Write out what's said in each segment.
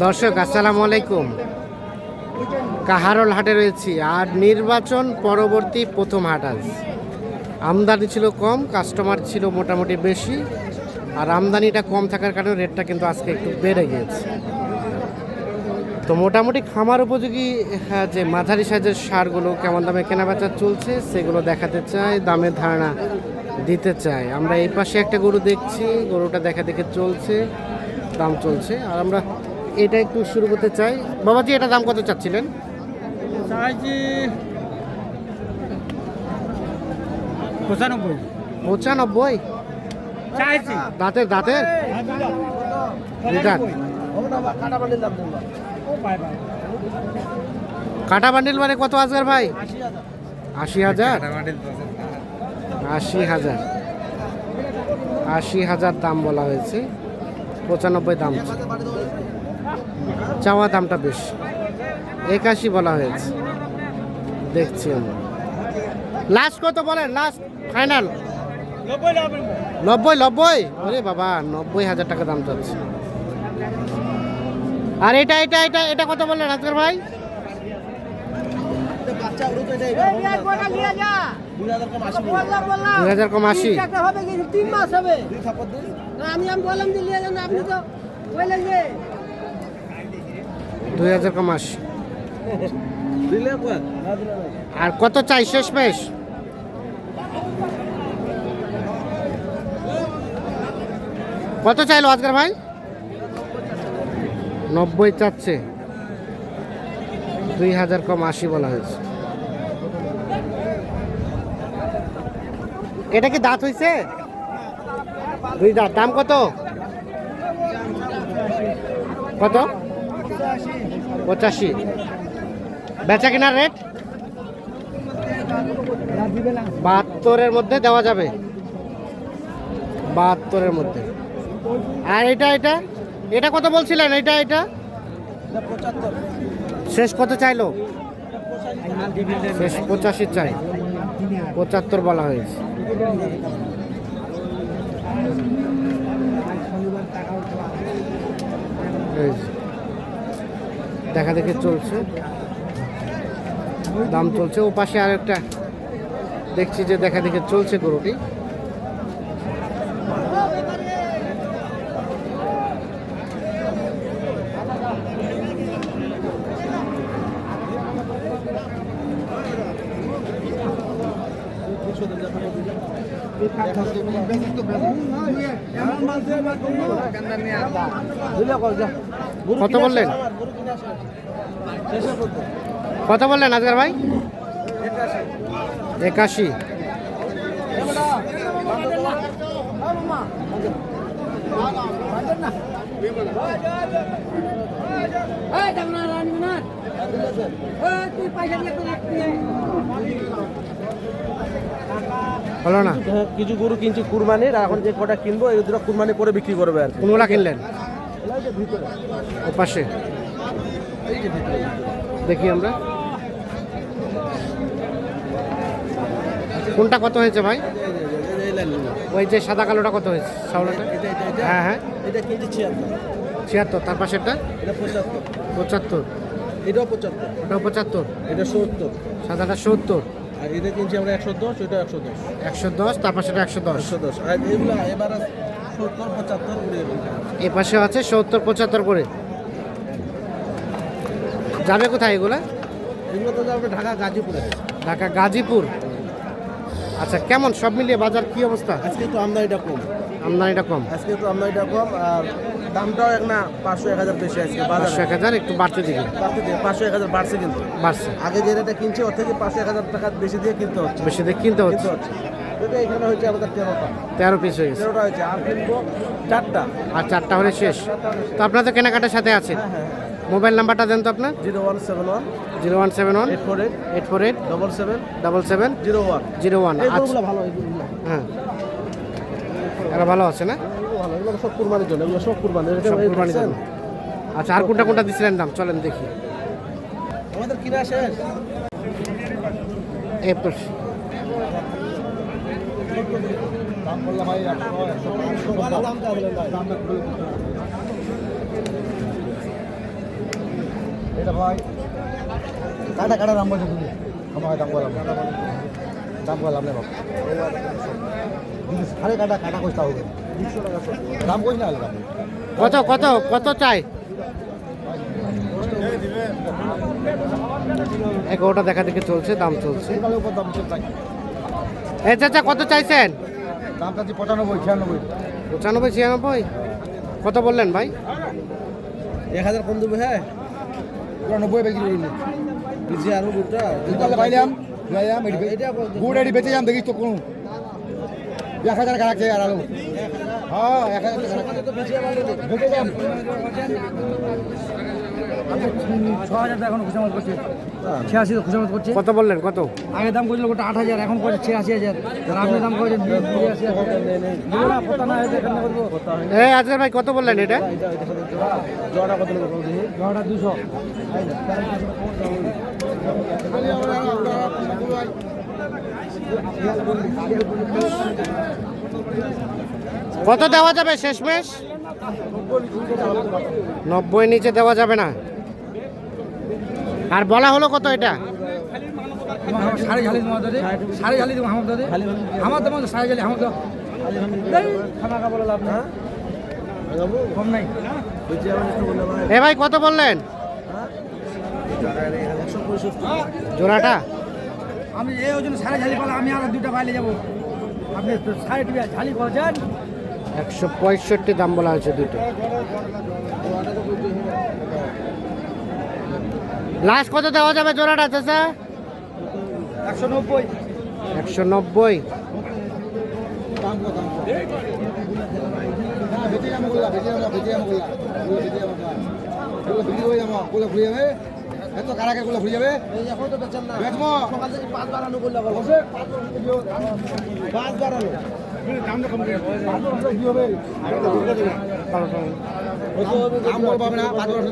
দর্শক আসসালামু আলাইকুম। কাহারোল হাটে রয়েছি আর নির্বাচন পরবর্তী প্রথম হাট। আজ আমদানি ছিল কম, কাস্টমার ছিল মোটামুটি বেশি, আর আমদানিটা কম থাকার কারণে রেটটা কিন্তু আজকে একটু বেড়ে গিয়েছে। তো মোটামুটি খামার উপযোগী যে মাঝারি সাইজের সারগুলো কেমন দামে কেনাবেচা চলছে সেগুলো দেখাতে চাই, দামের ধারণা দিতে চাই। আমরা এই পাশে একটা গরু দেখছি, গরুটা দেখা দেখে চলছে, দাম চলছে। আর আমরা এটা একটু শুরু করতে চাই। বাবাজি, এটা দাম কত চাচ্ছিলেন? 95। দাঁতের দাঁতের কাটা বান্ডিল মানে কত আজকাল ভাই? 80,000। 80,000 দাম বলা হয়েছে, 95 দাম চাওয়া, দামটা বেশ 81 বলা হয়েছে। দেখছি আমরা লাস্ট কত বলেন, লাস্ট ফাইনাল 90। আরে বাবা, 90,000 টাকা দাম চাচ্ছে। আর এটা এটা এটা এটা কত বললেন আজকের ভাই? 2000 কম 80। 2000 কম 80। আর কত চাই শেষ মেশ? কত চাইলো আজকের ভাই? 90 চাচ্ছে, 2000 কম 80 বলা হয়েছে। এটা কি দাঁত হইছে? 2 দাঁত। দাম কত? কত? 85। বেচা কেনার রেট 72-এর মধ্যে দেওয়া যাবে, 72-এর মধ্যে। আর এটা এটা এটা কত বলছিলেন? এটা এটা শেষ কত চাইলো? শেষ 85 চাই, 75 বলা হয়েছে। দেখা দেখে চলছে, দাম চলছে। ও পাশে আর একটা দেখছি যে দেখা দেখে চলছে গরুটি। কত বললেন? কত বললেন আজকাল ভাই? 81। হলো না? কিছু গরু কিনছি কুরবানির, আর এখন যে কটা কিনবো এই দুটো কুরবানি করে বিক্রি করবে। আর কোনগুলা কিনলেন? ও পাশে দেখি আমরা কোনটা কত হয়েছে ভাই? ওই যে সাদা কালোটা কত হয়েছে? সাউলাটা? হ্যাঁ হ্যাঁ, এটা কিনছি 76। তার পাশেরটা 75। এটাও 75। ওটাও 75। এটা 70। সাদাটা 70। আর এটা কিনছি আমরা 110। এটা 110। 110। তার পাশেটা 110। 110। আর এগুলো এবার 70 75 করে। এ পাশে আছে 70 75 করে। যাবে কোথায় এগুলা? এগুলো তো যাবে ঢাকা গাজীপুরে। ঢাকা গাজীপুর। আচ্ছা, কেমন সব মিলিয়ে বাজার কি অবস্থা? আজকে তো আমদানিটা কম। আমদানিটা কম, আজকে তো আমদানিটা কম, আর দামটাও এক না 500-1000 বেশি আজকে বাজারে। 500-1000 একটু বাড়তে দিকে। 500-1000 বাড়ছে, কিন্তু বাড়ছে। আগে যে রেটে কিনছে ওর থেকে 500-1000 টাকা বেশি দিয়ে কিনতে হচ্ছে। বেশি দিয়ে কিনতে হচ্ছে। এটা এখানে হচ্ছে আমাদের 13টা। 13 পিস হয়ে গেছে। 13টা হয়েছে, আর কিনবো 4টা। আর 4টা হলে শেষ। তো আপনাদের কেনাকাটার সাথে আছে। হ্যাঁ। মোবাইল নাম্বারটা দেন তো আপনার। 0171 0171 848 848 77 77 01 01। এগুলো ভালো, এগুলো হ্যাঁ, এরা ভালো আছে না? ভালো, এগুলো সব কুরবানির জন্য, এগুলো সব কুরবানির জন্য। আচ্ছা, আর কোনটা কোনটা দিছিলেন দাম? চলেন দেখি। আমাদের কিনা শেষ। এরপর দাম বললাম ভাই 100 দাম চা দিলেন ভাই। কাটা কাটা দাম বলছে তুমি আমাকে দাম বললাম দাম বললাম না বাবা সাড়ে কাটা কাটা কইতে হবে 200 টাকা দাম কই না দাম কত কত কত চাই? 11টা দেখা দেখি চলছে, দাম চলছে। সকালে উপর দাম চলছে এই চাচা কত চাইছেন? দাম চাচ্ছি 95 96 95 96। কত বললেন ভাই? 1000 কম দেবে হ্যাঁ 90 বেশি দিলে বুঝছি আরো গুড়টা তাহলে পাইলাম যাইলাম গুড় এডি বেঁচে যাম দেখিস তো কোন 1000 টাকা রাখছে আর আলো হ্যাঁ 1000 টাকা তো বেশি আবার বেঁচে যাম 6000 টাকা এখন খুশামত করছে 86 তো খুশামত করছে কত বললেন কত? আগে দাম করেছিল ওটা 8000 এখন করে 86000 আর আপনি দাম করে 82000 না পতা না হয়েছে এখানে করবো এই আজকের ভাই কত বললেন এটা? জোড়া কত লাগবে দেখি জোড়াটা 200 কত দেওয়া যাবে শেষমেশ? 90 নিচে দেওয়া যাবে না। আর বলা হলো কত এটা? সাড়ে ঝালি তোমার দাদে সাড়ে ঝালি তোমার আমার দাদে আমার তোমার সাড়ে ঝালি আমার দাও খানা খাবার লাভ না কম নাই বেশি আবার একটু বলে ভাই এ ভাই কত বললেন? 165 জোড়াটা আমি এই ওজন সাড়ে ঝালি পালা আমি আর দুটা বাইরে যাবো আপনি সাড়ে টিভি ঝালি করেছেন 165 দাম বলা হয়েছে দুটো। লাস্ট কত দেওয়া যাবে জোড়াটা চাচা? 190 190। এত কারাকে গুলো ঘুরে যাবে এখন তো বেচেন না বেচবো সকাল থেকে 5 বার আলু করলে বলো 5 বার আলু দামটা কম করে কি হবে দাম বলবো না 5 বছর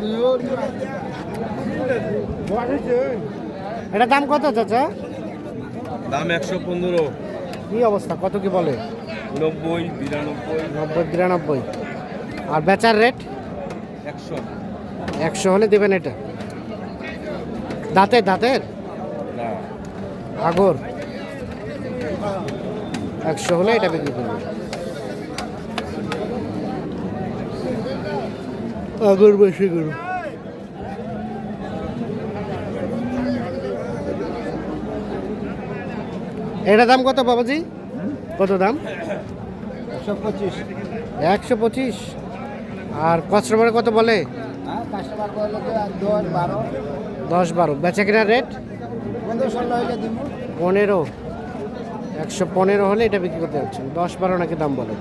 এটা দাম কত চাচা? দাম 115 কি অবস্থা, কত কি বলে? 90 92 90 93। আর বেচার রেট 100 100 হলে দেবেন এটা। দাঁতের দাঁতের না আগর 100 হলে এটা বিক্রি করবে। আগর বেশি করুন। এটা দাম কত বাবাজি? কত দাম? 125 125। আর কাস্টমারে কত বলে? কাস্টমার বলে 10 12 10 12। বেচা কেনার রেট 15 16 হইলে দিব 15। 115 হলে এটা বিক্রি করতে যাচ্ছেন। 10 12 নাকি দাম বলে।